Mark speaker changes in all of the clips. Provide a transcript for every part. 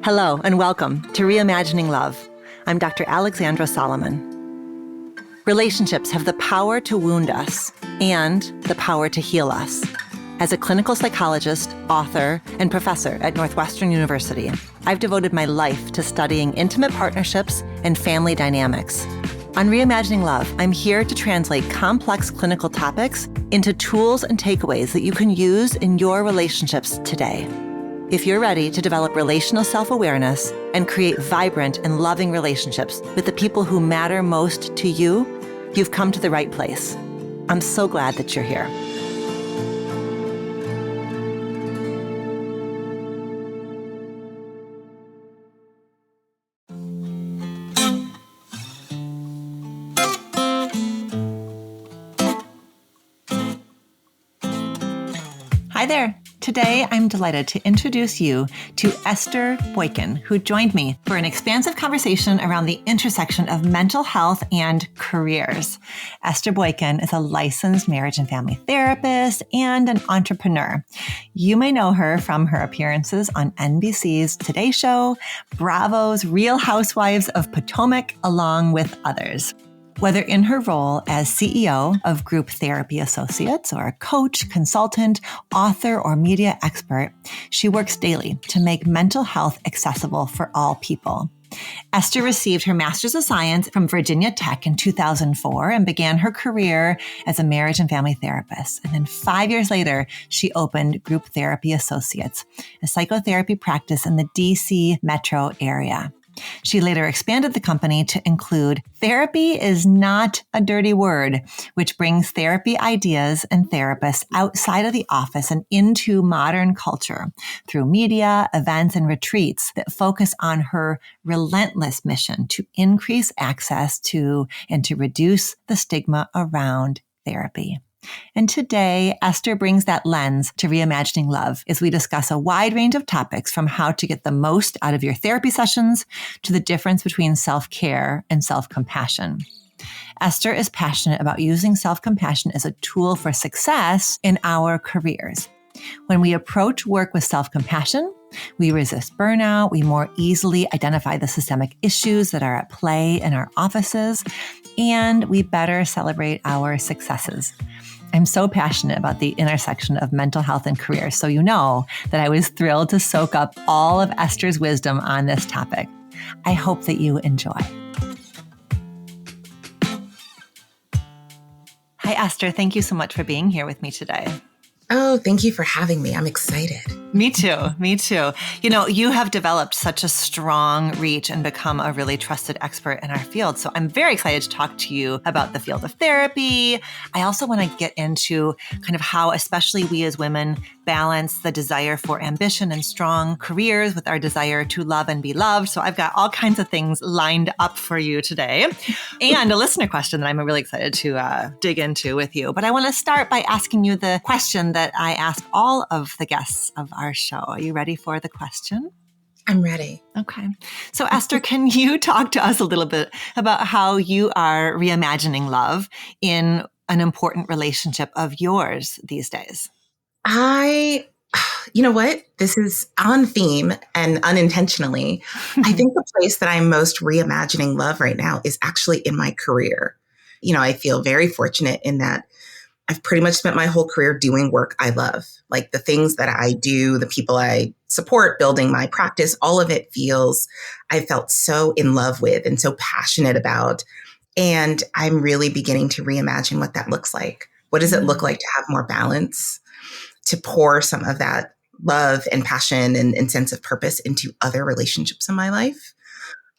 Speaker 1: Hello and welcome to Reimagining Love. I'm Dr. Alexandra Sullivan. Relationships have the power to wound us and the power to heal us. As a clinical psychologist, author, and professor at Northwestern University, I've devoted my life to studying intimate partnerships and family dynamics. On Reimagining Love, I'm here to translate complex clinical topics into tools and takeaways that you can use in your relationships today. If you're ready to develop relational self-awareness and create vibrant and loving relationships with the people who matter most to you, you've come to the right place. I'm so glad that you're here. Hi there. Today, I'm delighted to introduce you to Esther Boykin, who joined me for an expansive conversation around the intersection of mental health and careers. Esther Boykin is a licensed marriage and family therapist and an entrepreneur. You may know her from her appearances on NBC's Today Show, Bravo's Real Housewives of Potomac, along with others. Whether in her role as CEO of Group Therapy Associates or a coach, consultant, author, or media expert, she works daily to make mental health accessible for all people. Esther received her Master's of Science from Virginia Tech in 2004 and began her career as a marriage and family therapist. And then 5 years later, she opened Group Therapy Associates, a psychotherapy practice in the DC metro area. She later expanded the company to include Therapy is Not a Dirty Word, which brings therapy ideas and therapists outside of the office and into modern culture through media, events, and retreats that focus on her relentless mission to increase access to and to reduce the stigma around therapy. And today, Esther brings that lens to Reimagining Love as we discuss a wide range of topics from how to get the most out of your therapy sessions to the difference between self-care and self-compassion. Esther is passionate about using self-compassion as a tool for success in our careers. When we approach work with self-compassion, we resist burnout, we more easily identify the systemic issues that are at play in our offices, and we better celebrate our successes. I'm so passionate about the intersection of mental health and career, so you know that I was thrilled to soak up all of Esther's wisdom on this topic. I hope that you enjoy. Hi, Esther. Thank you so much for being here with me today.
Speaker 2: Oh, thank you for having me. I'm excited.
Speaker 1: Me too. Me too. You know, you have developed such a strong reach and become a really trusted expert in our field. So I'm very excited to talk to you about the field of therapy. I also want to get into kind of how, especially we as women, balance the desire for ambition and strong careers with our desire to love and be loved. So I've got all kinds of things lined up for you today and a listener question that I'm really excited to dig into with you. But I want to start by asking you the question that I ask all of the guests of our show. Are you ready for the question?
Speaker 2: I'm ready.
Speaker 1: Okay. So Esther, can you talk to us a little bit about how you are reimagining love in an important relationship of yours these days?
Speaker 2: You know what? This is on theme and unintentionally. I think the place that I'm most reimagining love right now is actually in my career. You know, I feel very fortunate in that I've pretty much spent my whole career doing work I love. Like the things that I do, the people I support, building my practice, all of it I felt so in love with and so passionate about. And I'm really beginning to reimagine what that looks like. What does it look like to have more balance, to pour some of that love and passion and sense of purpose into other relationships in my life,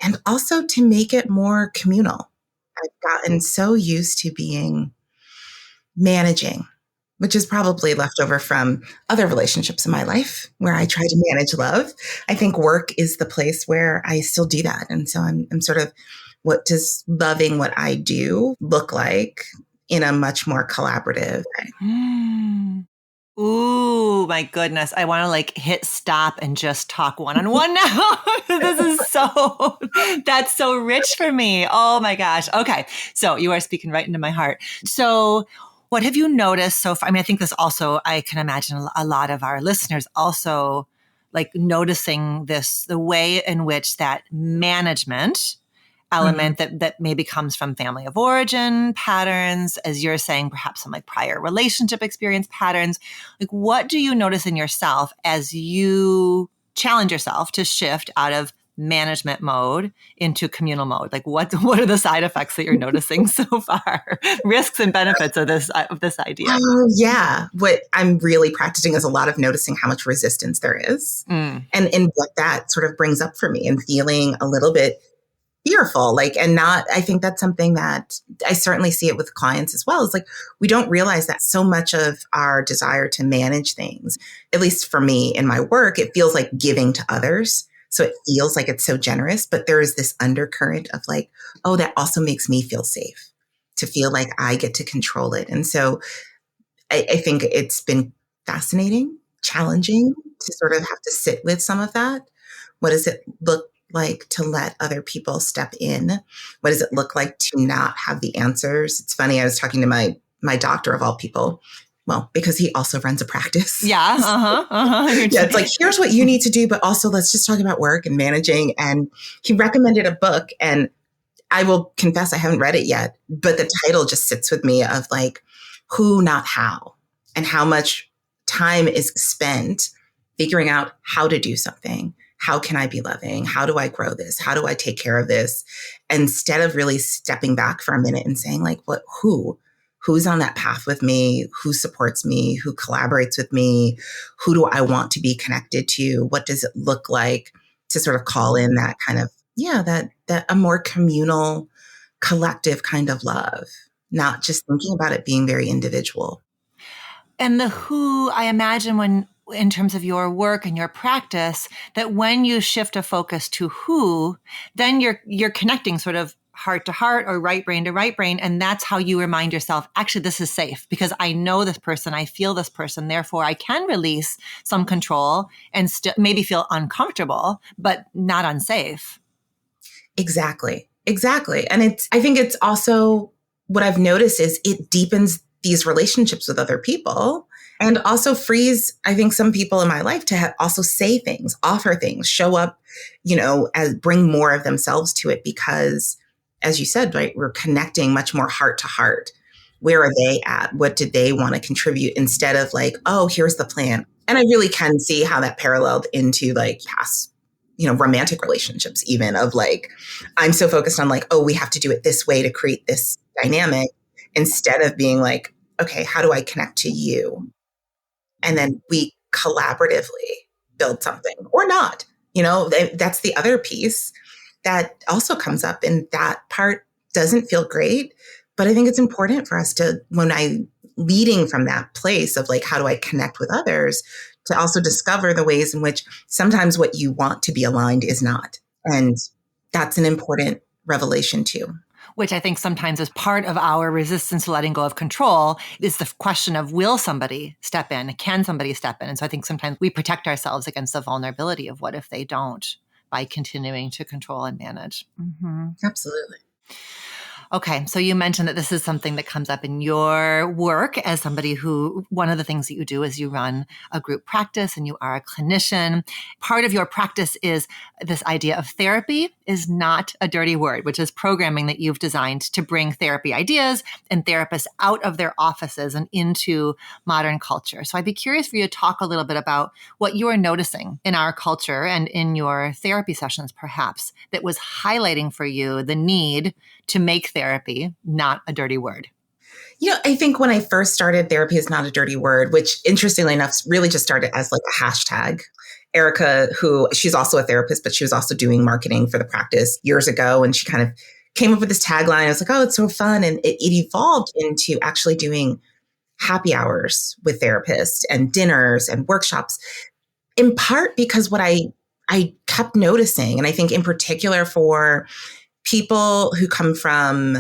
Speaker 2: and also to make it more communal. I've gotten so used to being managing, which is probably left over from other relationships in my life where I try to manage love. I think work is the place where I still do that. And so I'm sort of, what does loving what I do look like in a much more collaborative way?
Speaker 1: Ooh, my goodness. I want to hit stop and just talk one-on-one now. That's so rich for me. Oh my gosh. Okay. So you are speaking right into my heart. So What have you noticed so far? I mean, I think this also, I can imagine a lot of our listeners also like noticing this, the way in which that management element that maybe comes from family of origin patterns, as you're saying, perhaps some like prior relationship experience patterns. Like, what do you notice in yourself as you challenge yourself to shift out of management mode into communal mode? Like, what are the side effects that you're noticing so far? Risks and benefits of this idea.
Speaker 2: Oh, yeah. What I'm really practicing is a lot of noticing how much resistance there is, and what that sort of brings up for me, and feeling a little bit fearful, like, and not, I think that's something that I certainly see it with clients as well. It's like, we don't realize that so much of our desire to manage things, at least for me in my work, it feels like giving to others. So it feels like it's so generous, but there is this undercurrent of like, oh, that also makes me feel safe, to feel like I get to control it. And so I think it's been fascinating, challenging to sort of have to sit with some of that. What does it look like to let other people step in? What does it look like to not have the answers? It's funny, I was talking to my doctor of all people. Well, because he also runs a practice.
Speaker 1: Yeah.
Speaker 2: Yeah, it's like, here's what you need to do, but also let's just talk about work and managing. And he recommended a book, and I will confess I haven't read it yet, but the title just sits with me of like, who, not how, and how much time is spent figuring out how to do something. How can I be loving? How do I grow this? How do I take care of this? Instead of really stepping back for a minute and saying like, who's on that path with me? Who supports me? Who collaborates with me? Who do I want to be connected to? What does it look like to sort of call in that kind of, that a more communal, collective kind of love, not just thinking about it being very individual.
Speaker 1: And the who, I imagine when, in terms of your work and your practice, that when you shift a focus to who, then you're connecting sort of heart to heart or right brain to right brain. And that's how you remind yourself, actually, this is safe because I know this person, I feel this person, therefore I can release some control and still maybe feel uncomfortable, but not unsafe.
Speaker 2: Exactly. And I think it's also, what I've noticed is it deepens these relationships with other people, and also frees, I think, some people in my life to also say things, offer things, show up, as bring more of themselves to it, because as you said, right, we're connecting much more heart to heart. Where are they at? What did they want to contribute, instead of like, oh, here's the plan. And I really can see how that paralleled into like past, romantic relationships, even, of like, I'm so focused on like, oh, we have to do it this way to create this dynamic, instead of being like, okay, how do I connect to you? And then we collaboratively build something, or not. That's the other piece that also comes up, and that part doesn't feel great. But I think it's important for us to, when I leading from that place of like, how do I connect with others, to also discover the ways in which sometimes what you want to be aligned is not. And that's an important revelation too.
Speaker 1: Which I think sometimes is part of our resistance to letting go of control, is the question of, will somebody step in? Can somebody step in? And so I think sometimes we protect ourselves against the vulnerability of what if they don't, by continuing to control and manage. Mm-hmm.
Speaker 2: Absolutely.
Speaker 1: Okay. So you mentioned that this is something that comes up in your work as somebody who, one of the things that you do is you run a group practice and you are a clinician. Part of your practice is this idea of therapy is not a dirty word, which is programming that you've designed to bring therapy ideas and therapists out of their offices and into modern culture. So I'd be curious for you to talk a little bit about what you are noticing in our culture and in your therapy sessions, perhaps, that was highlighting for you the need to make therapy not a dirty word.
Speaker 2: I think when I first started, therapy is not a dirty word, which interestingly enough really just started as like a hashtag. Erica, who she's also a therapist, but she was also doing marketing for the practice years ago. And she kind of came up with this tagline. I was like, oh, it's so fun. And it evolved into actually doing happy hours with therapists and dinners and workshops, in part because what I kept noticing, and I think in particular for people who come from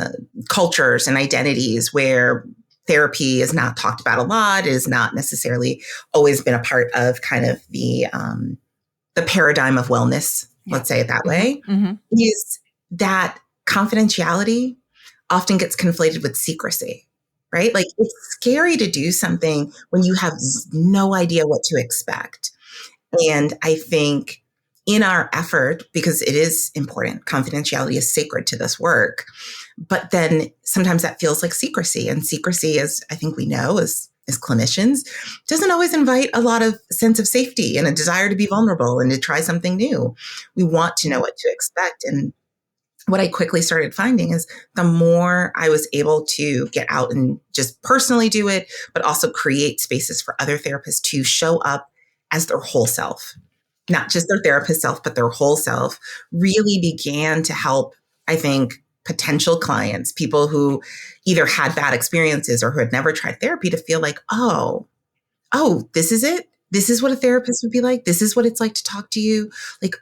Speaker 2: cultures and identities where therapy is not talked about a lot, is not necessarily always been a part of kind of the paradigm of wellness, let's say it that way, is that confidentiality often gets conflated with secrecy, right? Like it's scary to do something when you have no idea what to expect. And I think in our effort, because it is important, confidentiality is sacred to this work, but then sometimes that feels like secrecy. And secrecy, as I think we know as clinicians, doesn't always invite a lot of sense of safety and a desire to be vulnerable and to try something new. We want to know what to expect. And what I quickly started finding is the more I was able to get out and just personally do it, but also create spaces for other therapists to show up as their whole self, not just their therapist self, but their whole self, really began to help, I think, potential clients, people who either had bad experiences or who had never tried therapy, to feel like, oh, this is it. This is what a therapist would be like. This is what it's like to talk to you. Like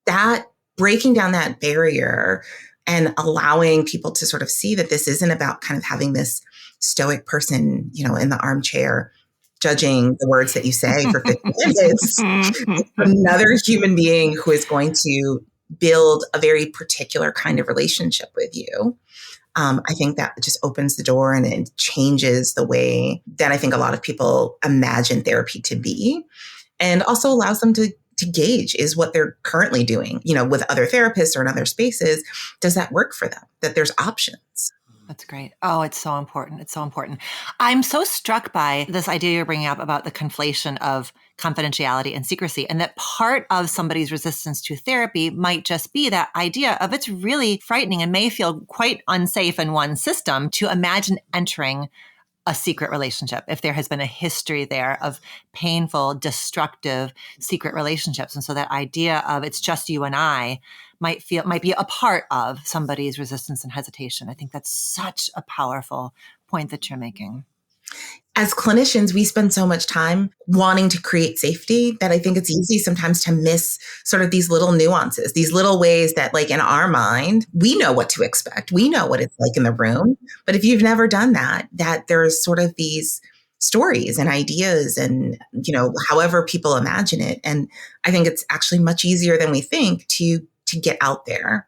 Speaker 2: that, breaking down that barrier and allowing people to sort of see that this isn't about kind of having this stoic person, in the armchair judging the words that you say for 50 minutes. It's another human being who is going to build a very particular kind of relationship with you. I think that just opens the door and it changes the way that I think a lot of people imagine therapy to be, and also allows them to gauge, is what they're currently doing, with other therapists or in other spaces. Does that work for them? That there's options.
Speaker 1: That's great. Oh, it's so important. It's so important. I'm so struck by this idea you're bringing up about the conflation of confidentiality and secrecy, and that part of somebody's resistance to therapy might just be that idea of it's really frightening and may feel quite unsafe in one system to imagine entering a secret relationship if there has been a history there of painful, destructive secret relationships. And so that idea of it's just you and I might be a part of somebody's resistance and hesitation. I think that's such a powerful point that you're making.
Speaker 2: As clinicians, we spend so much time wanting to create safety that I think it's easy sometimes to miss sort of these little nuances, these little ways that, like, in our mind, we know what to expect. We know what it's like in the room. But if you've never done that there's sort of these stories and ideas and, however people imagine it. And I think it's actually much easier than we think to get out there.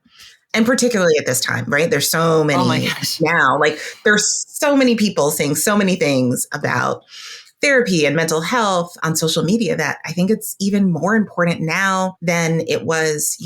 Speaker 2: And particularly at this time, right? There's so many now, like there's so many people saying so many things about therapy and mental health on social media that I think it's even more important now than it was,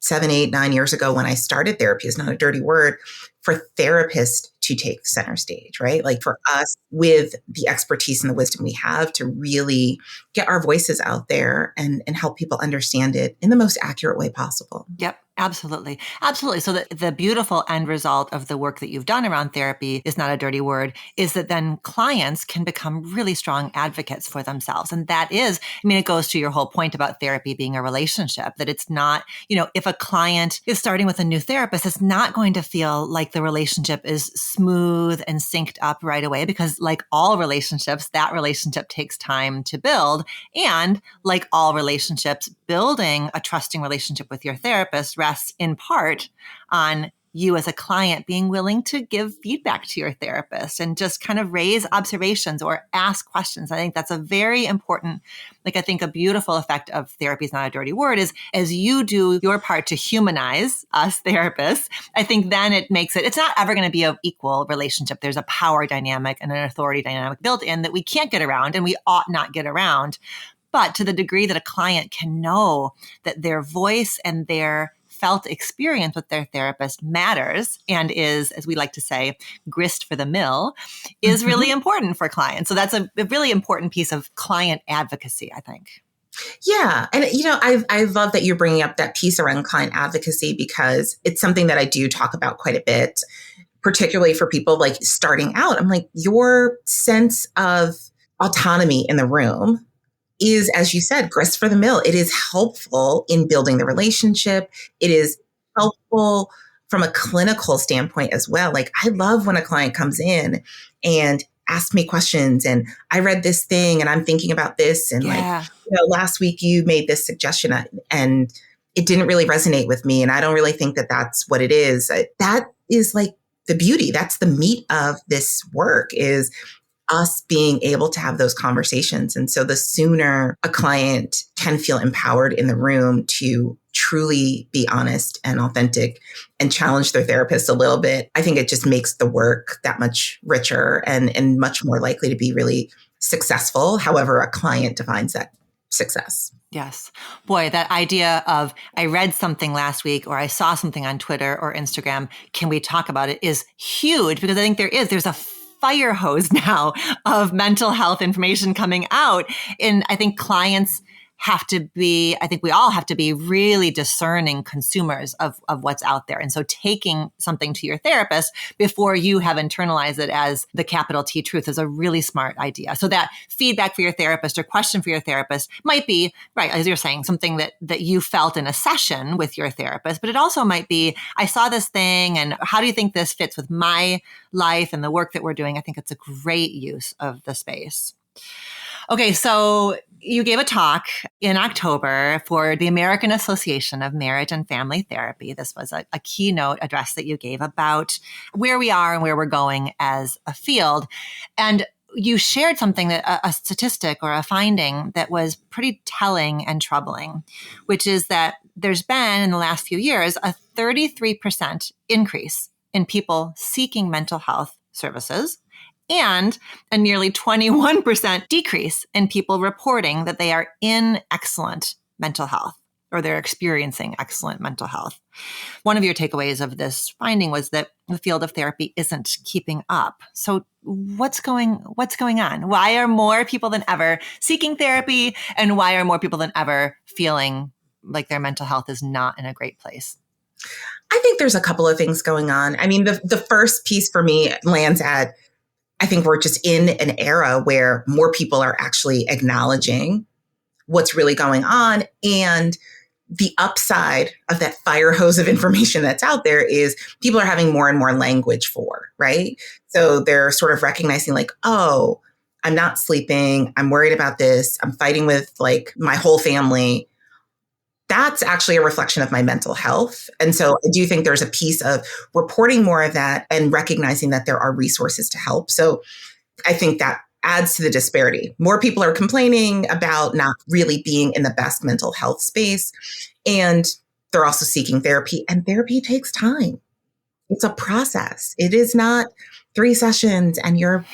Speaker 2: 7, 8, 9 years ago when I started Therapy Is Not a Dirty Word, for therapists to take center stage, right? Like for us, with the expertise and the wisdom we have, to really get our voices out there and help people understand it in the most accurate way possible.
Speaker 1: Yep. Absolutely. Absolutely. So the beautiful end result of the work that you've done around Therapy Is Not a Dirty Word is that then clients can become really strong advocates for themselves. And that is, it goes to your whole point about therapy being a relationship, that it's not, if a client is starting with a new therapist, it's not going to feel like the relationship is smooth and synced up right away, because like all relationships, that relationship takes time to build. And like all relationships, building a trusting relationship with your therapist rests in part on you as a client being willing to give feedback to your therapist and just kind of raise observations or ask questions. I think that's a very important, I think a beautiful effect of Therapy Is Not a Dirty Word is, as you do your part to humanize us therapists, I think then it makes it's not ever going to be an equal relationship. There's a power dynamic and an authority dynamic built in that we can't get around and we ought not get around. But to the degree that a client can know that their voice and their felt experience with their therapist matters and is, as we like to say, grist for the mill, is really important for clients. So that's a really important piece of client advocacy, I think.
Speaker 2: Yeah. And, I love that you're bringing up that piece around client advocacy, because it's something that I do talk about quite a bit, particularly for people like starting out. I'm like, your sense of autonomy in the room is, as you said, grist for the mill. It is helpful in building the relationship. It is helpful from a clinical standpoint as well. Like, I love when a client comes in and asks me questions and I read this thing and I'm thinking about this. And last week you made this suggestion and it didn't really resonate with me. And I don't really think that that's what it is. That is like the beauty. That's the meat of this work, is us being able to have those conversations. And so the sooner a client can feel empowered in the room to truly be honest and authentic and challenge their therapist a little bit, I think it just makes the work that much richer and much more likely to be really successful, however a client defines that success.
Speaker 1: Yes. Boy, that idea of I read something last week or I saw something on Twitter or Instagram, can we talk about it, is huge, because I think there's a fire hose now of mental health information coming out. And I think clients we all have to be really discerning consumers of what's out there. And so taking something to your therapist before you have internalized it as the capital T truth is a really smart idea. So that feedback for your therapist or question for your therapist might be, right, as you're saying, something that you felt in a session with your therapist, but it also might be, I saw this thing and how do you think this fits with my life and the work that we're doing? I think it's a great use of the space. Okay, so you gave a talk in October for the American Association of Marriage and Family Therapy. This was a keynote address that you gave about where we are and where we're going as a field. And you shared something, that a statistic or a finding that was pretty telling and troubling, which is that there's been in the last few years a 33% increase in people seeking mental health services, and a nearly 21% decrease in people reporting that they are in excellent mental health or they're experiencing excellent mental health. One of your takeaways of this finding was that the field of therapy isn't keeping up. So what's going on? Why are more people than ever seeking therapy, and why are more people than ever feeling like their mental health is not in a great place?
Speaker 2: I think there's a couple of things going on. I mean, the first piece for me lands at, I think we're just in an era where more people are actually acknowledging what's really going on. And the upside of that fire hose of information that's out there is people are having more and more language for, right? So they're sort of recognizing like, oh, I'm not sleeping. I'm worried about this. I'm fighting with like my whole family. That's actually a reflection of my mental health. And so I do think there's a piece of reporting more of that and recognizing that there are resources to help. So I think that adds to the disparity. More people are complaining about not really being in the best mental health space. And they're also seeking therapy. And therapy takes time. It's a process. It is not 3 sessions and you're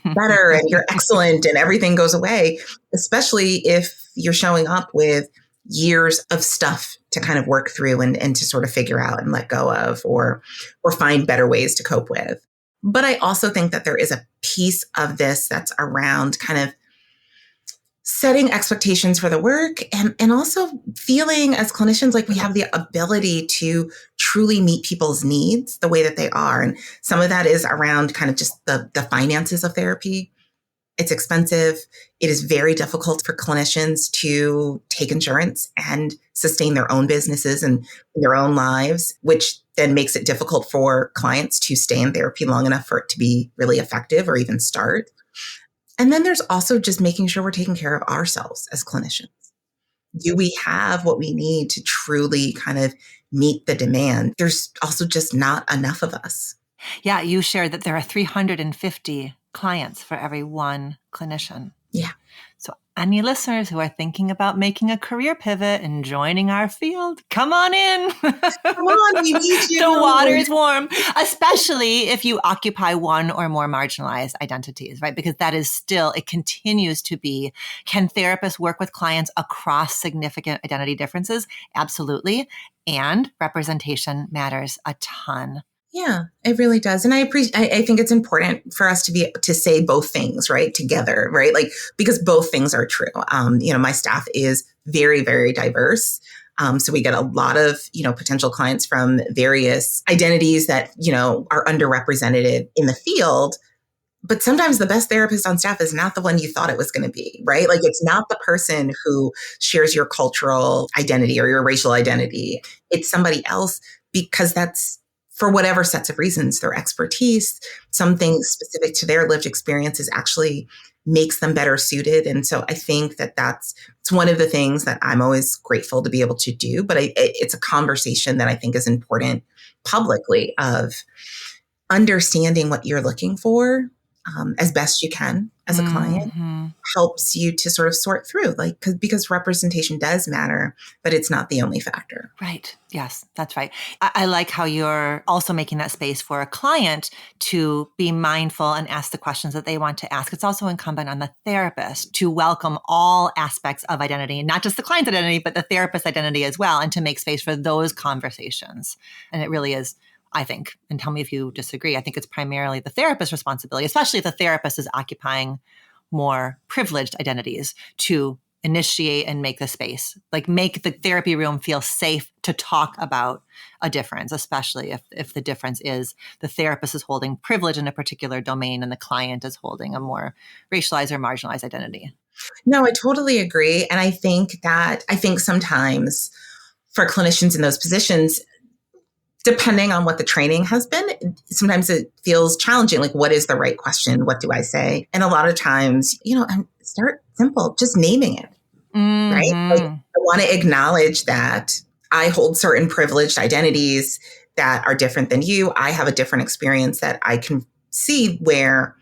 Speaker 2: better and you're excellent and everything goes away, especially if you're showing up with years of stuff to kind of work through and to sort of figure out and let go of or find better ways to cope with. But I also think that there is a piece of this that's around kind of setting expectations for the work and also feeling as clinicians like we have the ability to truly meet people's needs the way that they are. And some of that is around kind of just the finances of therapy. It's expensive. It is very difficult for clinicians to take insurance and sustain their own businesses and their own lives, which then makes it difficult for clients to stay in therapy long enough for it to be really effective or even start. And then there's also just making sure we're taking care of ourselves as clinicians. Do we have what we need to truly kind of meet the demand? There's also just not enough of us.
Speaker 1: Yeah, you shared that there are 350 clients for every one clinician.
Speaker 2: Yeah.
Speaker 1: So any listeners who are thinking about making a career pivot and joining our field, come on in.
Speaker 2: Come on, we need you.
Speaker 1: The water is warm, especially if you occupy one or more marginalized identities, right? Because that is still, it continues to be, can therapists work with clients across significant identity differences? Absolutely. And representation matters a ton.
Speaker 2: Yeah, it really does. And I think it's important for us to say both things, right, together, right? Like, because both things are true. My staff is very, very diverse. So we get a lot of, potential clients from various identities that, are underrepresented in the field. But sometimes the best therapist on staff is not the one you thought it was going to be, right? Like, it's not the person who shares your cultural identity or your racial identity. It's somebody else, because that's, for whatever sets of reasons, their expertise, something specific to their lived experiences actually makes them better suited. And so I think it's one of the things that I'm always grateful to be able to do. But it's a conversation that I think is important publicly, of understanding what you're looking for as best you can as a client, helps you to sort of sort through, like, because representation does matter, but it's not the only factor.
Speaker 1: Right. Yes, that's right. I like how you're also making that space for a client to be mindful and ask the questions that they want to ask. It's also incumbent on the therapist to welcome all aspects of identity, not just the client's identity, but the therapist's identity as well, and to make space for those conversations. And it really is, I think, and tell me if you disagree, I think it's primarily the therapist's responsibility, especially if the therapist is occupying more privileged identities, to initiate and make the space, like make the therapy room feel safe to talk about a difference, especially if the difference is the therapist is holding privilege in a particular domain and the client is holding a more racialized or marginalized identity.
Speaker 2: No, I totally agree. And I think sometimes for clinicians in those positions, depending on what the training has been, sometimes it feels challenging. Like, what is the right question? What do I say? And a lot of times, start simple, just naming it, right? Like, I want to acknowledge that I hold certain privileged identities that are different than you. I have a different experience that I can see where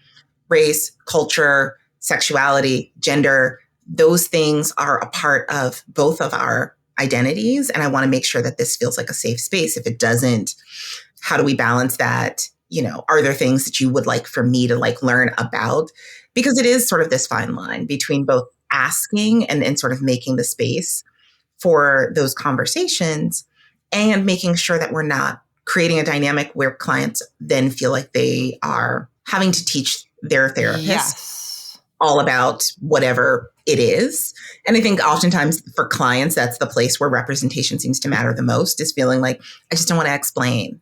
Speaker 2: race, culture, sexuality, gender, those things are a part of both of our identities. And I want to make sure that this feels like a safe space. If it doesn't, how do we balance that? Are there things that you would like for me to learn about? Because it is sort of this fine line between both asking and sort of making the space for those conversations and making sure that we're not creating a dynamic where clients then feel like they are having to teach their therapist all about whatever it is. And I think oftentimes for clients, that's the place where representation seems to matter the most, is feeling like, I just don't want to explain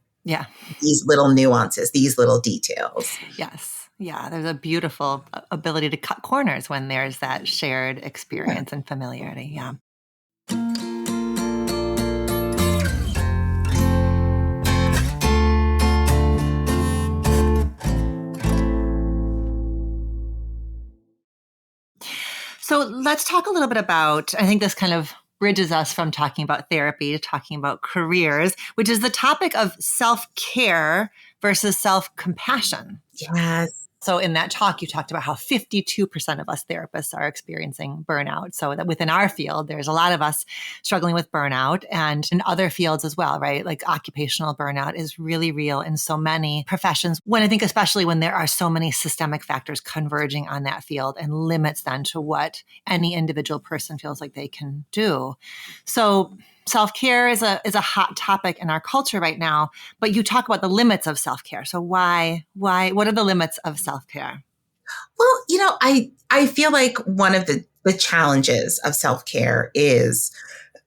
Speaker 2: these little nuances, these little details.
Speaker 1: Yes. Yeah. There's a beautiful ability to cut corners when there's that shared experience and familiarity. Yeah. So let's talk a little bit about, I think this kind of bridges us from talking about therapy to talking about careers, which is the topic of self-care versus self-compassion.
Speaker 2: Yes.
Speaker 1: So in that talk, you talked about how 52% of us therapists are experiencing burnout. So that within our field, there's a lot of us struggling with burnout, and in other fields as well, right? Like occupational burnout is really real in so many professions, when I think especially when there are so many systemic factors converging on that field and limits then to what any individual person feels like they can do. So self-care is a hot topic in our culture right now, but you talk about the limits of self-care. So what are the limits of self-care?
Speaker 2: Well, I feel like one of the challenges of self-care is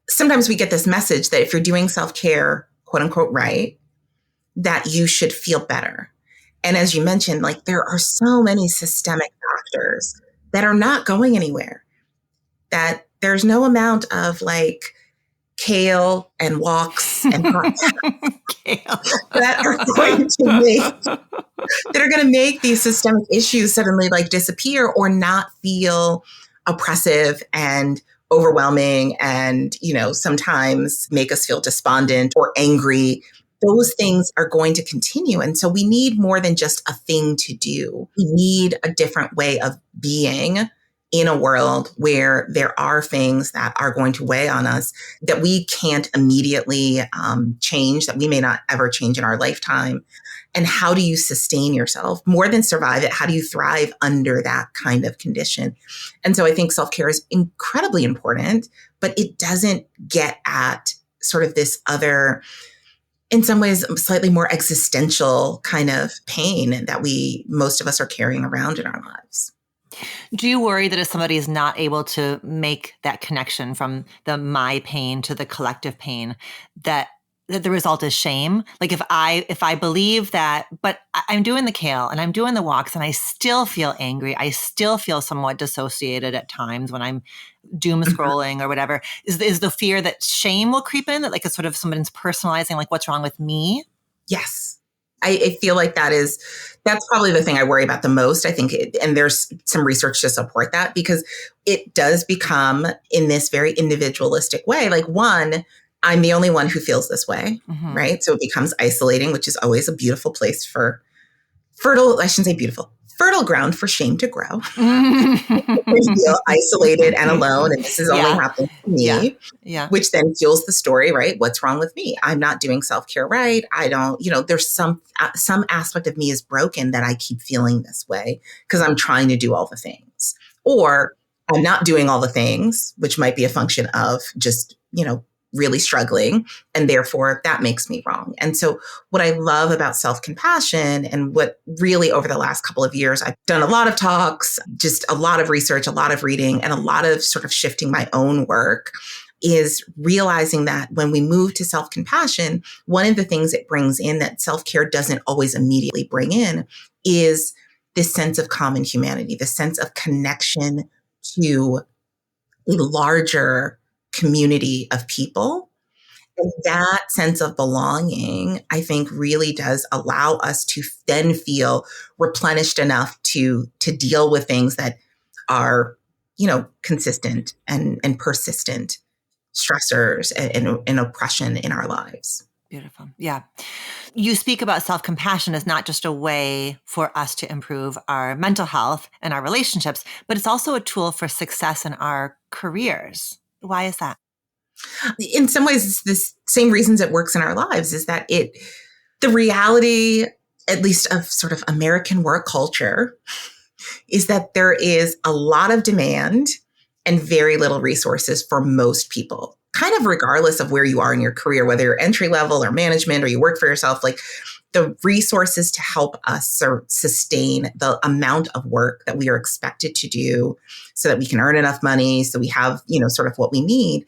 Speaker 2: sometimes we get this message that if you're doing self-care, quote unquote, right, that you should feel better. And as you mentioned, there are so many systemic factors that are not going anywhere, that there's no amount of kale and walks and that are going to make these systemic issues suddenly disappear or not feel oppressive and overwhelming and, sometimes make us feel despondent or angry. Those things are going to continue. And so we need more than just a thing to do. We need a different way of being in a world where there are things that are going to weigh on us that we can't immediately change, that we may not ever change in our lifetime. And how do you sustain yourself? More than survive it, how do you thrive under that kind of condition? And so I think self-care is incredibly important, but it doesn't get at sort of this other, in some ways, slightly more existential kind of pain that most of us are carrying around in our lives.
Speaker 1: Do you worry that if somebody is not able to make that connection from the my pain to the collective pain, that the result is shame? Like if I believe that, but I'm doing the kale and I'm doing the walks and I still feel angry, I still feel somewhat dissociated at times when I'm doom scrolling or whatever, is the fear that shame will creep in, that it's sort of someone's personalizing what's wrong with me?
Speaker 2: Yes. I feel like that's probably the thing I worry about the most. I think, and there's some research to support that, because it does become in this very individualistic way. One, I'm the only one who feels this way, right? So it becomes isolating, which is always a beautiful place for fertile fertile ground for shame to grow. I feel isolated and alone, and this is only happening to me, which then fuels the story, right? What's wrong with me? I'm not doing self-care right. I don't, there's some aspect of me is broken that I keep feeling this way because I'm trying to do all the things. Or I'm not doing all the things, which might be a function of just, really struggling. And therefore that makes me wrong. And so what I love about self-compassion and what really over the last couple of years, I've done a lot of talks, just a lot of research, a lot of reading, and a lot of sort of shifting my own work is realizing that when we move to self-compassion, one of the things it brings in that self-care doesn't always immediately bring in is this sense of common humanity, the sense of connection to a larger community of people. And that sense of belonging, I think, really does allow us to then feel replenished enough to deal with things that are, consistent and persistent stressors and oppression in our lives.
Speaker 1: Beautiful. Yeah. You speak about self-compassion as not just a way for us to improve our mental health and our relationships, but it's also a tool for success in our careers. Why is that?
Speaker 2: In some ways, it's the same reasons it works in our lives is that the reality, at least of sort of American work culture, is that there is a lot of demand and very little resources for most people, kind of regardless of where you are in your career, whether you're entry level or management or you work for yourself, like the resources to help us sustain the amount of work that we are expected to do so that we can earn enough money, so we have, sort of what we need,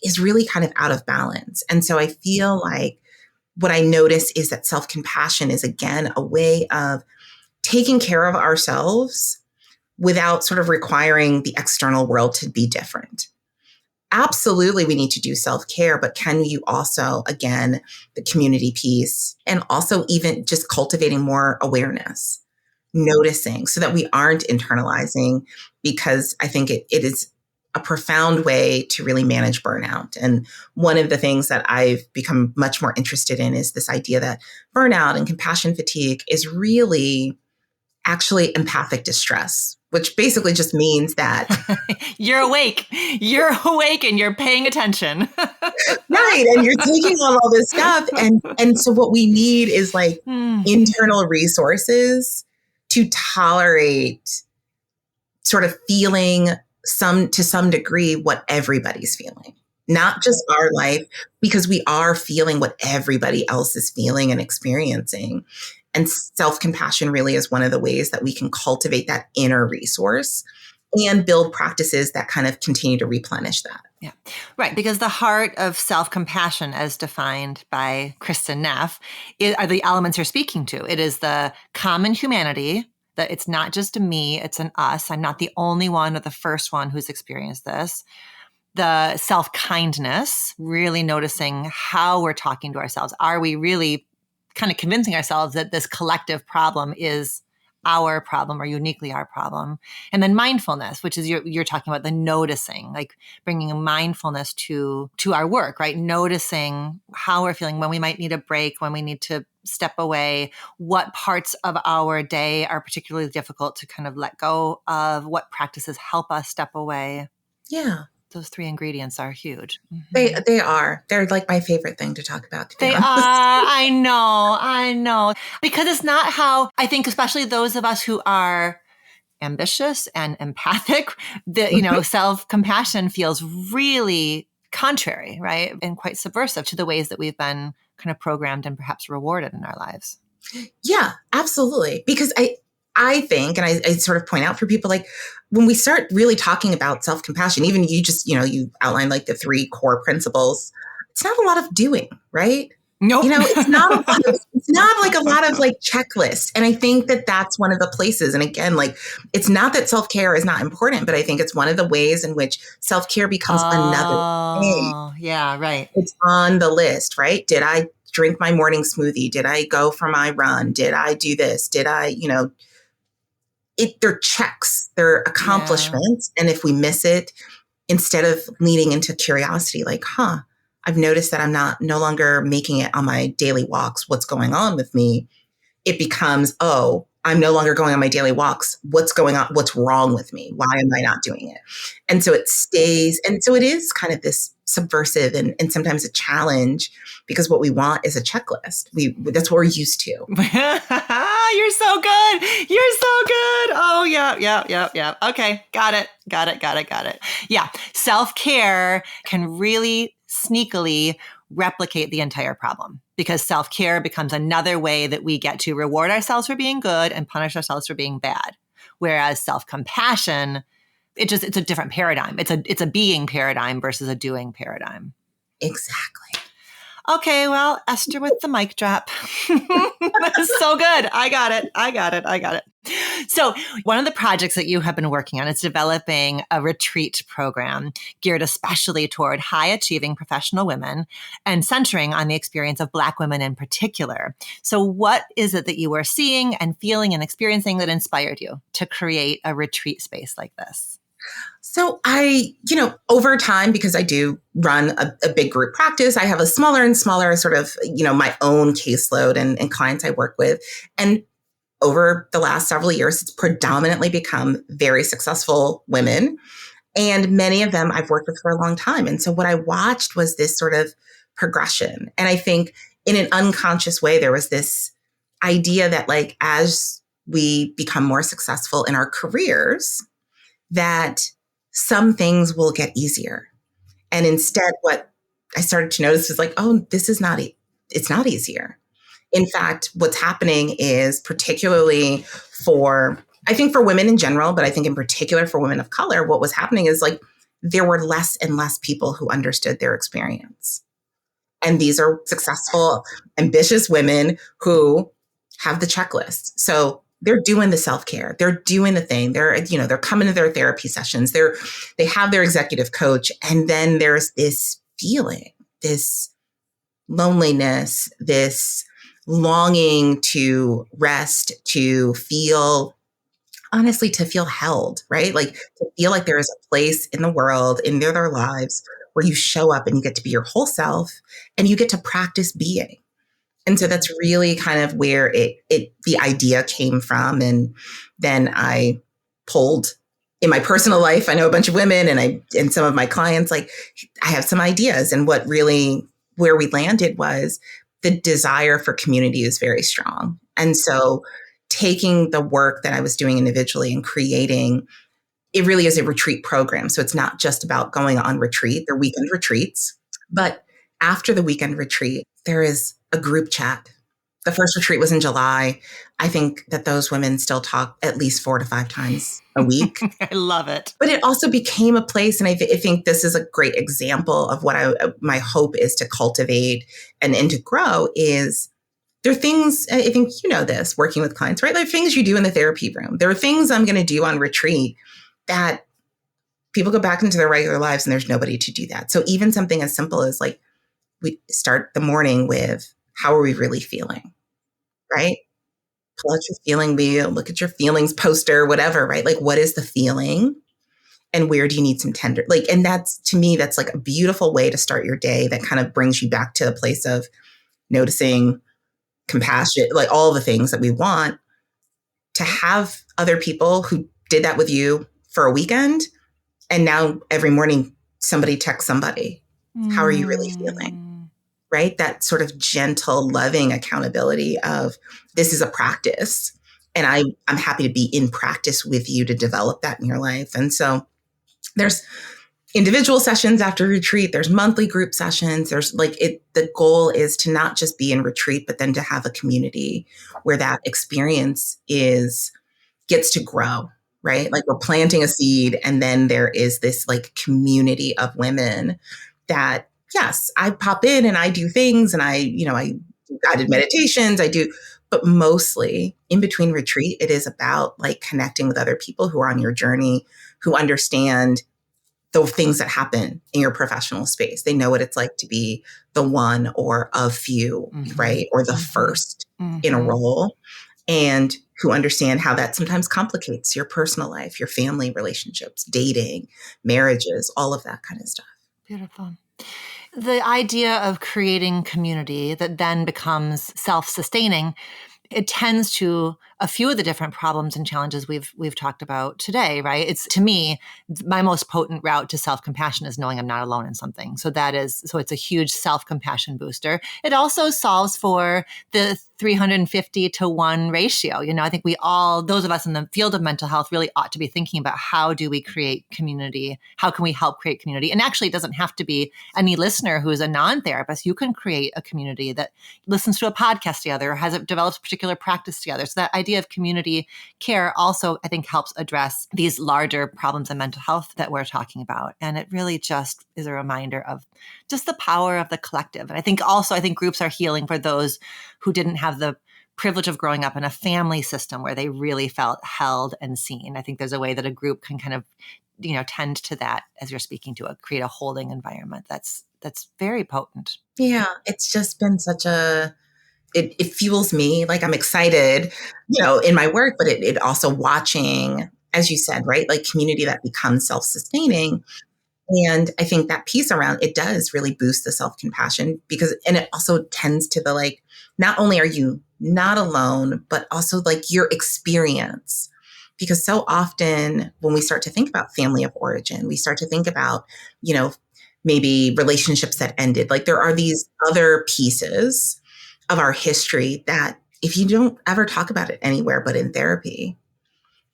Speaker 2: is really kind of out of balance. And so I feel like what I notice is that self-compassion is, again, a way of taking care of ourselves without sort of requiring the external world to be different. Absolutely, we need to do self-care, but can you also, again, the community piece, and also even just cultivating more awareness, noticing so that we aren't internalizing, because I think it is a profound way to really manage burnout. And one of the things that I've become much more interested in is this idea that burnout and compassion fatigue is really actually empathic distress, which basically just means that
Speaker 1: you're awake and you're paying attention.
Speaker 2: Right. And you're taking on all this stuff. And so what we need is like internal resources to tolerate sort of feeling to some degree what everybody's feeling, not just our life, because we are feeling what everybody else is feeling and experiencing. And self-compassion really is one of the ways that we can cultivate that inner resource and build practices that kind of continue to replenish that.
Speaker 1: Yeah, right. Because the heart of self-compassion, as defined by Kristen Neff, are the elements you're speaking to. It is the common humanity, that it's not just a me, it's an us. I'm not the only one or the first one who's experienced this. The self-kindness, really noticing how we're talking to ourselves. Are we really kind of convincing ourselves that this collective problem is our problem or uniquely our problem? And then mindfulness, which is you're talking about the noticing, like bringing mindfulness to our work, right? Noticing how we're feeling, when we might need a break, when we need to step away, what parts of our day are particularly difficult to kind of let go of, what practices help us step away.
Speaker 2: Yeah.
Speaker 1: Those three ingredients are huge. Mm-hmm.
Speaker 2: They are. They're like my favorite thing to talk about.
Speaker 1: They are. I know. Because it's not how, I think, especially those of us who are ambitious and empathic, self-compassion feels really contrary, right? And quite subversive to the ways that we've been kind of programmed and perhaps rewarded in our lives.
Speaker 2: Yeah, absolutely. Because I think, and I sort of point out for people, like when we start really talking about self-compassion, even you just, you outlined like the 3 core principles, it's not a lot of doing, right?
Speaker 1: Nope.
Speaker 2: It's not like a lot of like checklists. And I think that that's one of the places. And again, like, it's not that self-care is not important, but I think it's one of the ways in which self-care becomes another thing.
Speaker 1: Yeah, right.
Speaker 2: It's on the list, right? Did I drink my morning smoothie? Did I go for my run? Did I do this? Did I, they're checks, they're accomplishments. Yeah. And if we miss it, instead of leaning into curiosity, like, I've noticed that I'm no longer making it on my daily walks. What's going on with me? It becomes, I'm no longer going on my daily walks. What's going on? What's wrong with me? Why am I not doing it? And so it stays. And so it is kind of this subversive and sometimes a challenge, because what we want is a checklist. That's what we're used to.
Speaker 1: You're so good. You're so good. Oh, yeah. Okay. Got it. Yeah. Self-care can really sneakily replicate the entire problem, because self-care becomes another way that we get to reward ourselves for being good and punish ourselves for being bad. Whereas self-compassion, it's a different paradigm. It's a being paradigm versus a doing paradigm.
Speaker 2: Exactly.
Speaker 1: Okay, well, Esther with the mic drop. That's so good. I got it. So one of the projects that you have been working on is developing a retreat program geared especially toward high achieving professional women and centering on the experience of Black women in particular. So what is it that you were seeing and feeling and experiencing that inspired you to create a retreat space like this?
Speaker 2: So over time, because I do run a big group practice, I have a smaller and smaller sort of, my own caseload and clients I work with. And over the last several years, it's predominantly become very successful women. And many of them I've worked with for a long time. And so what I watched was this sort of progression. And I think in an unconscious way, there was this idea that like, as we become more successful in our careers, that some things will get easier. And instead, what I started to notice was like, oh, this is not, it's not easier. In fact, what's happening is particularly I think for women in general, but I think in particular for women of color, what was happening is like, there were less and less people who understood their experience. And these are successful, ambitious women who have the checklist. So they're doing the self-care. They're doing the thing. They're coming to their therapy sessions. They have their executive coach. And then there's this feeling, this loneliness, this longing to rest, to feel, honestly, to feel held, right? Like to feel like there is a place in the world, in their lives, where you show up and you get to be your whole self and you get to practice being. And so that's really kind of where the idea came from. And then I pulled in my personal life, I know a bunch of women and some of my clients, like I have some ideas. And where we landed was the desire for community is very strong. And so taking the work that I was doing individually and creating, it really is a retreat program. So it's not just about going on retreat, they're weekend retreats, but after the weekend retreat, there is a group chat. The first retreat was in July. I think that those women still talk at least 4 to 5 times a week.
Speaker 1: I love it.
Speaker 2: But it also became a place, and I think this is a great example of what my hope is to cultivate and to grow is there are things, I think this, working with clients, right? There are things you do in the therapy room. There are things I'm going to do on retreat that people go back into their regular lives and there's nobody to do that. So even something as simple as like, we start the morning with, how are we really feeling? Right? Pull out your feeling wheel, look at your feelings poster, whatever, right? Like, what is the feeling? And where do you need some tender? Like, and that's, to me, that's like a beautiful way to start your day that kind of brings you back to a place of noticing, compassion, like all the things that we want. To have other people who did that with you for a weekend, and now every morning somebody texts somebody, how are you really feeling? Right? That sort of gentle, loving accountability of this is a practice. And I'm happy to be in practice with you to develop that in your life. And so there's individual sessions after retreat. There's monthly group sessions. There's the goal is to not just be in retreat, but then to have a community where that experience gets to grow, right? Like we're planting a seed and then there is this like community of women that, yes, I pop in and I do things and I do guided meditations, but mostly in between retreat, it is about like connecting with other people who are on your journey, who understand the things that happen in your professional space. They know what it's like to be the one or a few, right? Or the first in a role, and who understand how that sometimes complicates your personal life, your family relationships, dating, marriages, all of that kind of stuff.
Speaker 1: Beautiful. The idea of creating community that then becomes self-sustaining, it tends to a few of the different problems and challenges we've talked about today, right? It's, to me, my most potent route to self-compassion is knowing I'm not alone in something. So it's a huge self-compassion booster. It also solves for the 350 to 1 ratio. I think those of us in the field of mental health really ought to be thinking about, how do we create community? How can we help create community? And actually, it doesn't have to be any listener who is a non-therapist. You can create a community that listens to a podcast together, or develops a particular practice together. So that idea of community care also, I think, helps address these larger problems in mental health that we're talking about. And it really just is a reminder of just the power of the collective. And I think groups are healing for those who didn't have the privilege of growing up in a family system where they really felt held and seen. I think there's a way that a group can kind of, tend to that, as you're speaking to, create a holding environment that's very potent.
Speaker 2: Yeah, it's just been it fuels me. Like, I'm excited, in my work, but it also watching, as you said, right? Like, community that becomes self-sustaining. And I think that piece around it does really boost the self-compassion, and it also tends to the, like, not only are you not alone, but also like your experience. Because so often when we start to think about family of origin, we start to think about, maybe relationships that ended. Like, there are these other pieces of our history that if you don't ever talk about it anywhere but in therapy,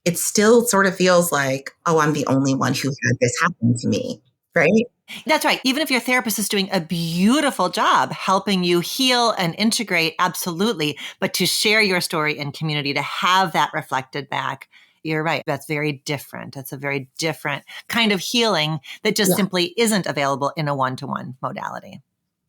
Speaker 2: it still sort of feels like, oh, I'm the only one who had this happen to me, right?
Speaker 1: That's right. Even if your therapist is doing a beautiful job helping you heal and integrate, absolutely. But to share your story in community, to have that reflected back, you're right. That's very different. That's a very different kind of healing that just simply isn't available in a one-to-one modality.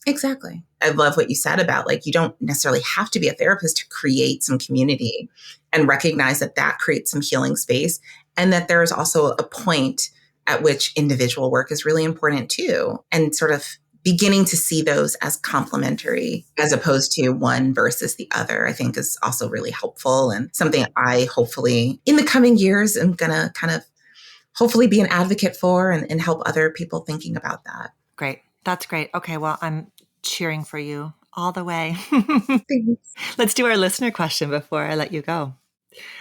Speaker 2: Exactly. I love what you said about, like, you don't necessarily have to be a therapist to create some community, and recognize that creates some healing space, and that there is also a point at which individual work is really important too. And sort of beginning to see those as complementary as opposed to one versus the other, I think is also really helpful, and something I hopefully in the coming years am going to kind of hopefully be an advocate for, and help other people thinking about that.
Speaker 1: Great. That's great. Okay. Well, I'm cheering for you all the way. Let's do our listener question before I let you go.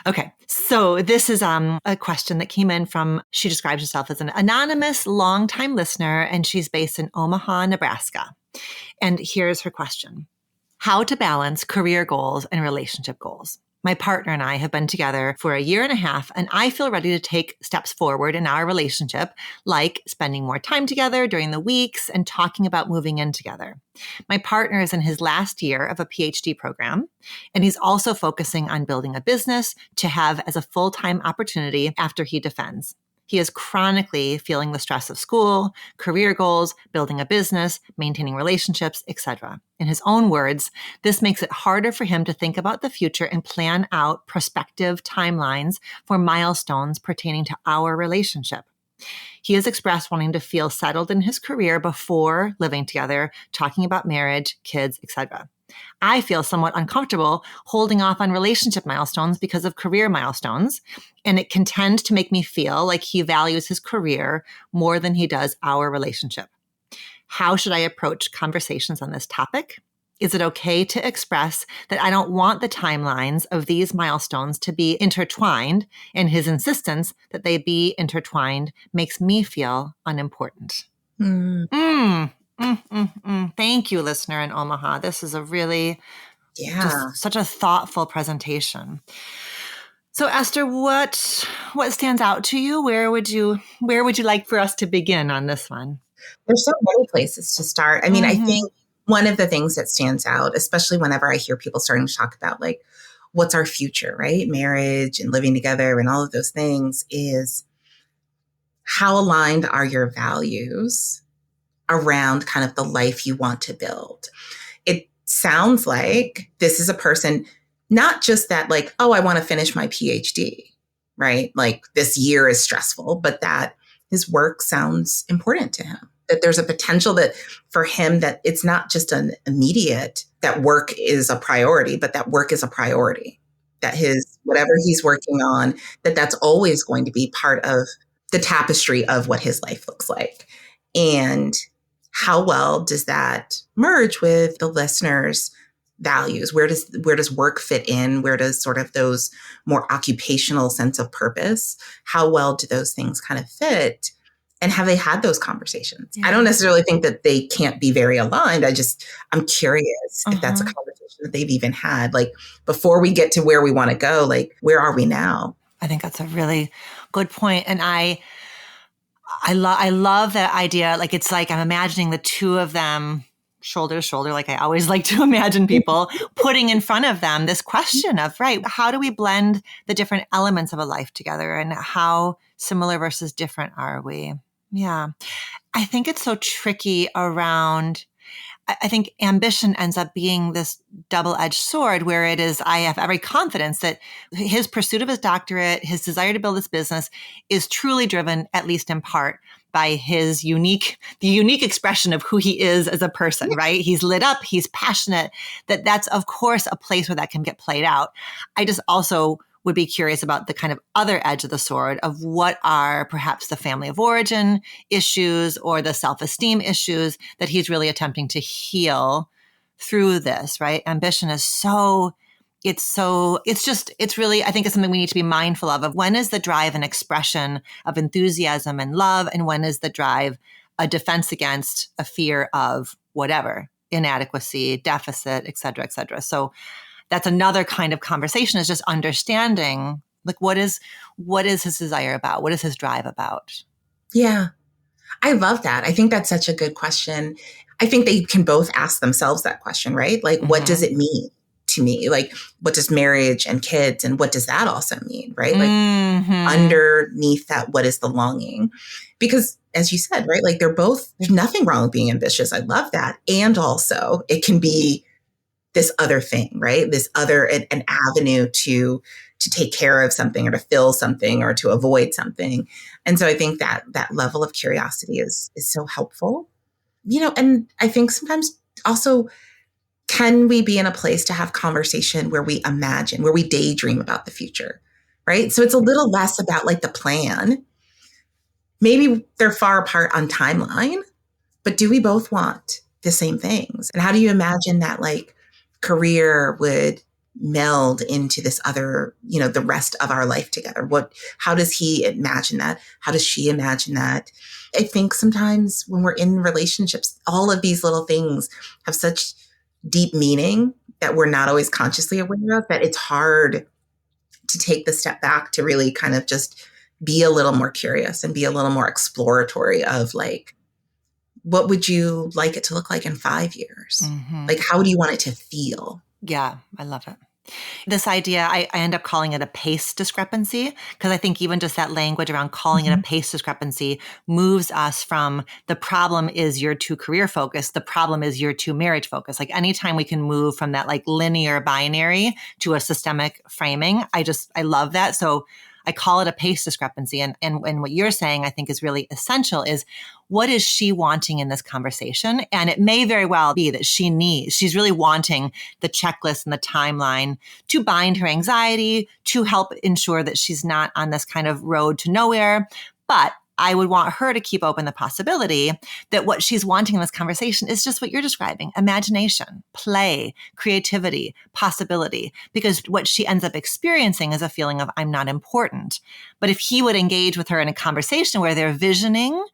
Speaker 1: Okay. So this is a question that came in from, she describes herself as an anonymous longtime listener, and she's based in Omaha, Nebraska. And here's her question. How to balance career goals and relationship goals. My partner and I have been together for 1.5 years, and I feel ready to take steps forward in our relationship, like spending more time together during the weeks and talking about moving in together. My partner is in his last year of a PhD program, and he's also focusing on building a business to have as a full-time opportunity after he defends. He is chronically feeling the stress of school, career goals, building a business, maintaining relationships, etc. In his own words, this makes it harder for him to think about the future and plan out prospective timelines for milestones pertaining to our relationship. He has expressed wanting to feel settled in his career before living together, talking about marriage, kids, etc. I feel somewhat uncomfortable holding off on relationship milestones because of career milestones, and it can tend to make me feel like he values his career more than he does our relationship. How should I approach conversations on this topic? Is it okay to express that I don't want the timelines of these milestones to be intertwined, and his insistence that they be intertwined makes me feel unimportant? Thank you, listener in Omaha. This is a really just such a thoughtful presentation. So, Esther, what stands out to you? Where would you like for us to begin on this one?
Speaker 2: There's so many places to start. I mean, I think one of the things that stands out, especially whenever I hear people starting to talk about, like, what's our future, right? Marriage and living together and all of those things, is how aligned are your values around kind of the life you want to build? It sounds like this is a person, not just that, like, oh, I want to finish my PhD, right? Like, this year is stressful, but that his work sounds important to him. That there's a potential that for him, that it's not just an immediate, that work is a priority, but that work is a priority. That his, whatever he's working on, that's always going to be part of the tapestry of what his life looks like. And how well does that merge with the listeners values? Where does work fit in? Where does sort of those more occupational sense of purpose, how well do those things kind of fit? And have they had those conversations? I don't necessarily think that they can't be very aligned. I'm curious if that's a conversation that they've even had. Like, before we get to where we want to go, like, where are we now?
Speaker 1: I think that's a really good point. And I love that idea. Like, it's like I'm imagining the two of them shoulder to shoulder, like I always like to imagine people putting in front of them this question of, right, how do we blend the different elements of a life together, and how similar versus different are we? Yeah. I think it's so tricky around, I think ambition ends up being this double-edged sword where it is, I have every confidence that his pursuit of his doctorate, his desire to build this business is truly driven, at least in part, by the unique expression of who he is as a person, right? He's lit up, he's passionate, that's of course a place where that can get played out. I just also would be curious about the kind of other edge of the sword of what are perhaps the family of origin issues or the self-esteem issues that he's really attempting to heal through this, right? Ambition is it's really, I think it's something we need to be mindful of when is the drive an expression of enthusiasm and love, and when is the drive a defense against a fear of whatever, inadequacy, deficit, et cetera, et cetera. So that's another kind of conversation, is just understanding, like, what is his desire about? What is his drive about?
Speaker 2: Yeah, I love that. I think that's such a good question. I think they can both ask themselves that question, right? Like, what does it mean to me? Like, what does marriage and kids, and what does that also mean, right? Like, underneath that, what is the longing? Because as you said, right, like, there's nothing wrong with being ambitious. I love that. And also it can be this other thing, right? This other, an avenue to take care of something, or to fill something, or to avoid something. And so I think that level of curiosity is so helpful, and I think sometimes also, can we be in a place to have conversation where we imagine, where we daydream about the future, right? So it's a little less about like the plan. Maybe they're far apart on timeline, but do we both want the same things? And how do you imagine that, like, career would meld into this other, the rest of our life together? How does he imagine that? How does she imagine that? I think sometimes when we're in relationships, all of these little things have such deep meaning that we're not always consciously aware of, that it's hard to take the step back to really kind of just be a little more curious and be a little more exploratory of, like, what would you like it to look like in 5 years? Like, how do you want it to feel?
Speaker 1: Yeah, I love it. This idea, I end up calling it a pace discrepancy, because I think even just that language around calling it a pace discrepancy moves us from the problem is you're too career focused, the problem is you're too marriage focused. Like, anytime we can move from that like linear binary to a systemic framing, I love that. So I call it a pace discrepancy. And what you're saying, I think, is really essential, is what is she wanting in this conversation? And it may very well be that she's really wanting the checklist and the timeline to bind her anxiety, to help ensure that she's not on this kind of road to nowhere. But I would want her to keep open the possibility that what she's wanting in this conversation is just what you're describing: imagination, play, creativity, possibility, because what she ends up experiencing is a feeling of, I'm not important. But if he would engage with her in a conversation where they're visioning,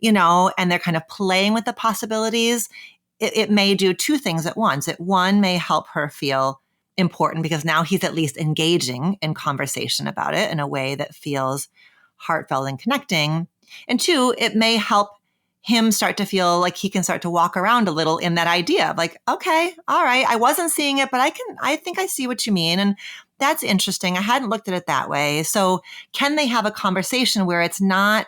Speaker 1: and they're kind of playing with the possibilities, it may do two things at once. One may help her feel important, because now he's at least engaging in conversation about it in a way that feels heartfelt and connecting. And two, it may help him start to feel like he can start to walk around a little in that idea of, like, okay, all right, I wasn't seeing it, but I think I see what you mean. And that's interesting. I hadn't looked at it that way. So can they have a conversation where it's not,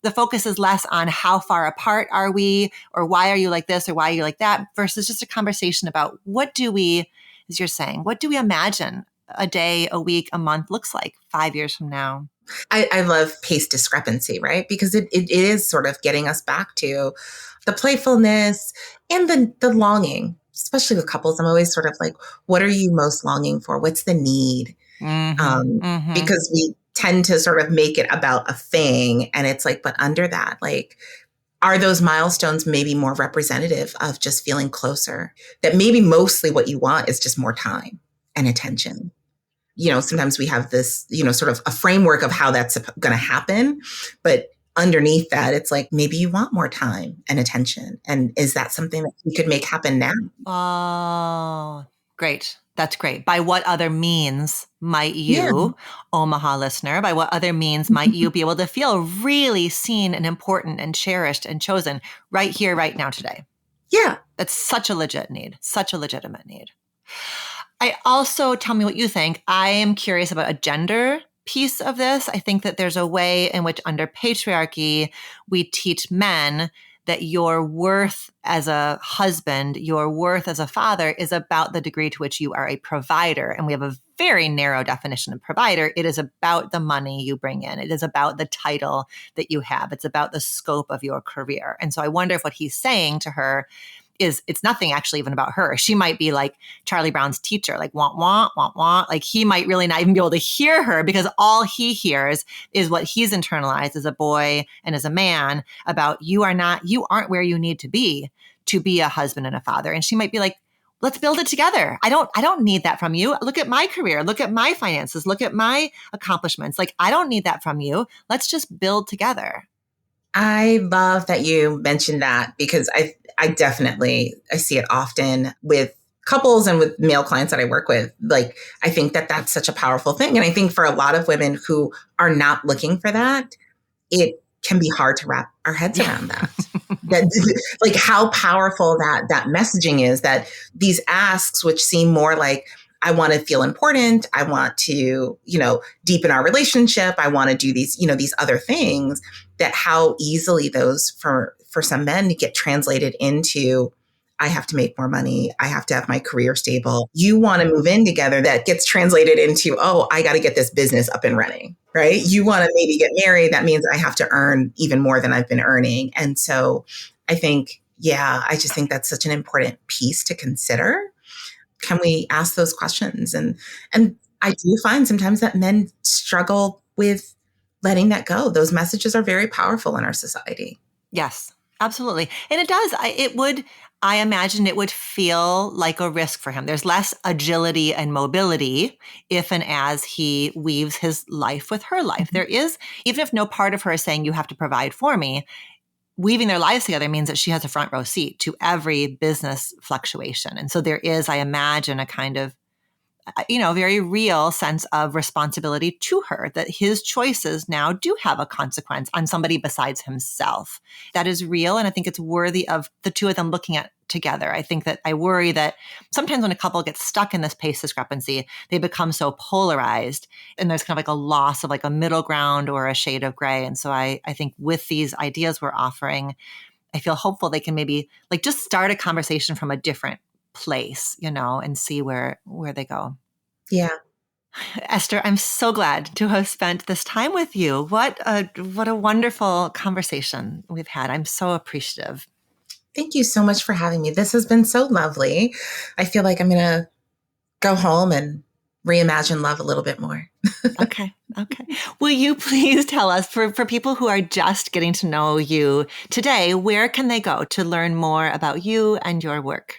Speaker 1: the focus is less on how far apart are we, or why are you like this, or why are you like that, versus just a conversation about what do we, as you're saying, what do we imagine a day, a week, a month looks like 5 years from now?
Speaker 2: I love pace discrepancy, right? Because it is sort of getting us back to the playfulness and the longing, especially with couples. I'm always sort of like, what are you most longing for? What's the need? Because we tend to sort of make it about a thing. And it's like, but under that, like, are those milestones maybe more representative of just feeling closer? That maybe mostly what you want is just more time and attention. Sometimes we have this, sort of a framework of how that's going to happen. But underneath that, it's like, maybe you want more time and attention. And is that something that you could make happen now?
Speaker 1: Oh, great. That's great. By what other means might
Speaker 2: Yeah.
Speaker 1: you, Omaha listener, by what other means might you be able to feel really seen and important and cherished and chosen right here, right now, today?
Speaker 2: Yeah.
Speaker 1: That's such a legit need, such a legitimate need. I also, tell me what you think. I am curious about a gender piece of this. I think that there's a way in which under patriarchy, we teach men that your worth as a husband, your worth as a father is about the degree to which you are a provider. And we have a very narrow definition of provider. It is about the money you bring in. It is about the title that you have. It's about the scope of your career. And so I wonder if what he's saying to her is it's nothing actually even about her. She might be like Charlie Brown's teacher, like want, want, want. Like he might really not even be able to hear her because all he hears is what he's internalized as a boy and as a man about you aren't where you need to be a husband and a father. And she might be like, let's build it together. I don't need that from you. Look at my career. Look at my finances. Look at my accomplishments. Like, I don't need that from you. Let's just build together.
Speaker 2: I love that you mentioned that because I see it often with couples and with male clients that I work with. Like, I think that that's such a powerful thing. And I think for a lot of women who are not looking for that, it can be hard to wrap our heads around that. Like how powerful that messaging is, that these asks, which seem more like, I want to feel important. I want to, deepen our relationship. I want to do these, these other things, that how easily those for some men get translated into, I have to make more money. I have to have my career stable. You want to move in together. That gets translated into, oh, I got to get this business up and running, right? You want to maybe get married. That means I have to earn even more than I've been earning. And so I think, I just think that's such an important piece to consider. Can we ask those questions? And I do find sometimes that men struggle with letting that go. Those messages are very powerful in our society.
Speaker 1: Yes, absolutely. And it does. I imagine it would feel like a risk for him. There's less agility and mobility if and as he weaves his life with her life. There is, even if no part of her is saying, you have to provide for me, weaving their lives together means that she has a front row seat to every business fluctuation. And so there is, I imagine, a kind of, very real sense of responsibility to her, that his choices now do have a consequence on somebody besides himself. That is real. And I think it's worthy of the two of them looking at together. I think that I worry that sometimes when a couple gets stuck in this pace discrepancy, they become so polarized and there's kind of like a loss of like a middle ground or a shade of gray. And so I think with these ideas we're offering, I feel hopeful they can maybe like just start a conversation from a different place, and see where they go.
Speaker 2: Yeah.
Speaker 1: Esther, I'm so glad to have spent this time with you. What a wonderful conversation we've had. I'm so appreciative.
Speaker 2: Thank you so much for having me. This has been so lovely. I feel like I'm going to go home and reimagine love a little bit more.
Speaker 1: Okay. Will you please tell us, for people who are just getting to know you today, where can they go to learn more about you and your work?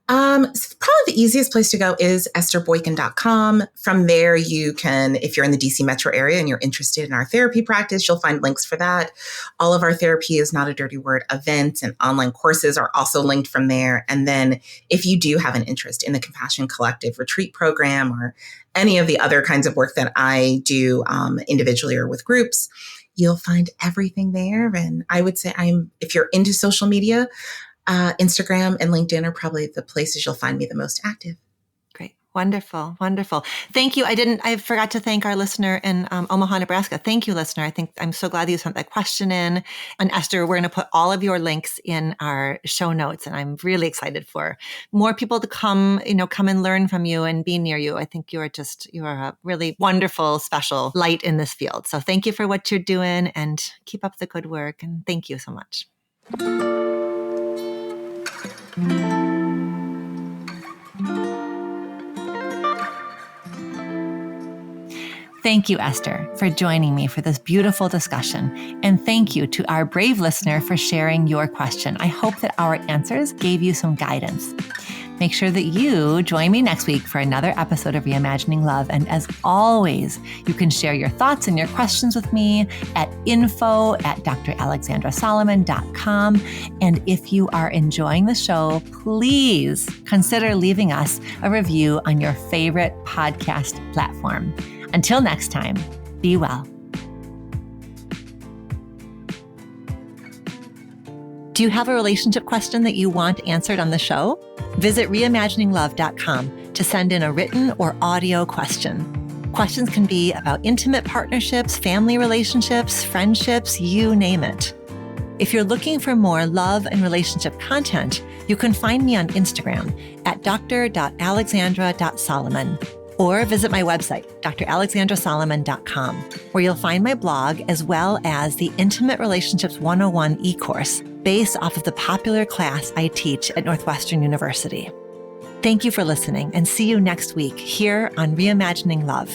Speaker 2: So probably the easiest place to go is estherboykin.com. From there, you can, if you're in the DC metro area and you're interested in our therapy practice, you'll find links for that. All of our therapy is not a dirty word events and online courses are also linked from there. And then if you do have an interest in the Compassion Collective retreat program or any of the other kinds of work that I do individually or with groups, you'll find everything there. And I would say if you're into social media, Instagram and LinkedIn are probably the places you'll find me the most active.
Speaker 1: Great. Wonderful. Thank you. I forgot to thank our listener in Omaha, Nebraska. Thank you, listener. I'm so glad that you sent that question in. And Esther, we're going to put all of your links in our show notes. And I'm really excited for more people to come and learn from you and be near you. I think you are a really wonderful, special light in this field. So thank you for what you're doing and keep up the good work. And thank you so much. Thank you, Esther, for joining me for this beautiful discussion. And thank you to our brave listener for sharing your question. I hope that our answers gave you some guidance. Make sure that you join me next week for another episode of Reimagining Love. And as always, you can share your thoughts and your questions with me at info@dralexandrasolomon.com. And if you are enjoying the show, please consider leaving us a review on your favorite podcast platform. Until next time, be well. Do you have a relationship question that you want answered on the show? Visit reimagininglove.com to send in a written or audio question. Questions can be about intimate partnerships, family relationships, friendships, you name it. If you're looking for more love and relationship content, you can find me on Instagram at dr.alexandra.solomon or visit my website, dralexandrasolomon.com, where you'll find my blog as well as the Intimate Relationships 101 e-course based off of the popular class I teach at Northwestern University. Thank you for listening and see you next week here on Reimagining Love.